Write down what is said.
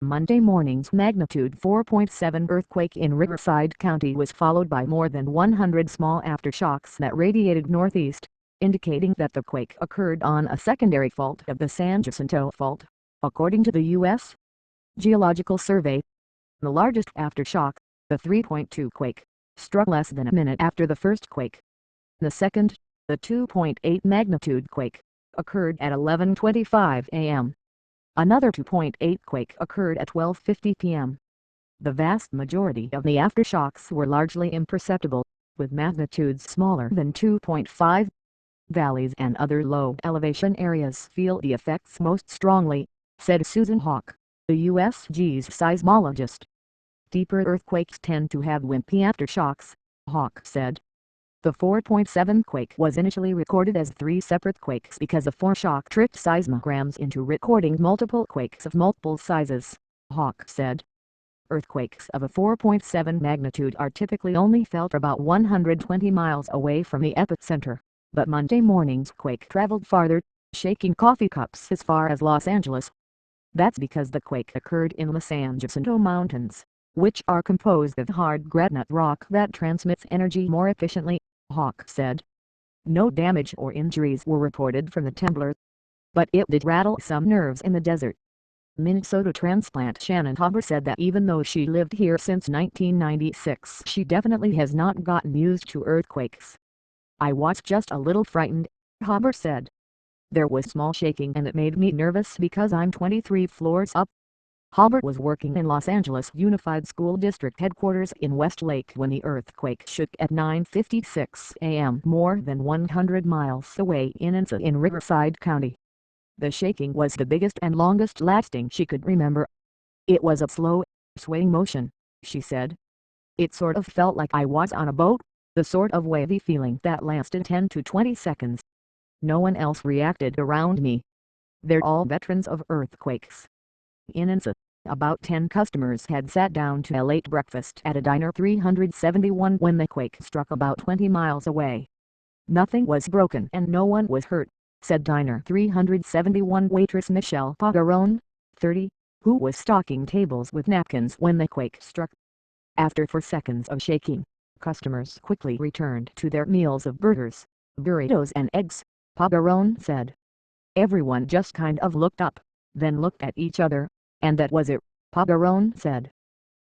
Monday morning's magnitude 4.7 earthquake in Riverside County was followed by more than 100 small aftershocks that radiated northeast, indicating that the quake occurred on a secondary fault of the San Jacinto Fault, according to the U.S. Geological Survey. The largest aftershock, the 3.2 quake, struck less than a minute after the first quake. The second, the 2.8 magnitude quake, occurred at 11:25 a.m. Another 2.8 quake occurred at 12:50 p.m. The vast majority of the aftershocks were largely imperceptible, with magnitudes smaller than 2.5. Valleys and other low-elevation areas feel the effects most strongly, said Susan Hawk, the USG's seismologist. Deeper earthquakes tend to have wimpy aftershocks, Hawk said. The 4.7 quake was initially recorded as 3 separate quakes because a foreshock tricked seismograms into recording multiple quakes of multiple sizes, Hawk said. Earthquakes of a 4.7 magnitude are typically only felt about 120 miles away from the epicenter, but Monday morning's quake traveled farther, shaking coffee cups as far as Los Angeles. That's because the quake occurred in the San Jacinto Mountains, which are composed of hard granite rock that transmits energy more efficiently, Hawk said. No damage or injuries were reported from the trembler, but it did rattle some nerves in the desert. Minnesota transplant Shannon Haber said that even though she lived here since 1996, she definitely has not gotten used to earthquakes. I was just a little frightened, Haber said. There was small shaking and it made me nervous because I'm 23 floors up. Haber was working in Los Angeles Unified School District headquarters in Westlake when the earthquake shook at 9:56 a.m. more than 100 miles away in Riverside County. The shaking was the biggest and longest lasting she could remember. It was a slow, swaying motion, she said. It sort of felt like I was on a boat, the sort of wavy feeling that lasted 10 to 20 seconds. No one else reacted around me. They're all veterans of earthquakes. In about 10 customers had sat down to a late breakfast at a diner 371 when the quake struck about 20 miles away. Nothing was broken and no one was hurt, said diner 371 waitress Michelle Pagarone, 30, who was stocking tables with napkins when the quake struck. After 4 seconds of shaking, customers quickly returned to their meals of burgers, burritos and eggs, Pagarone said. Everyone just kind of looked up, then looked at each other, and that was it, Pagarone said.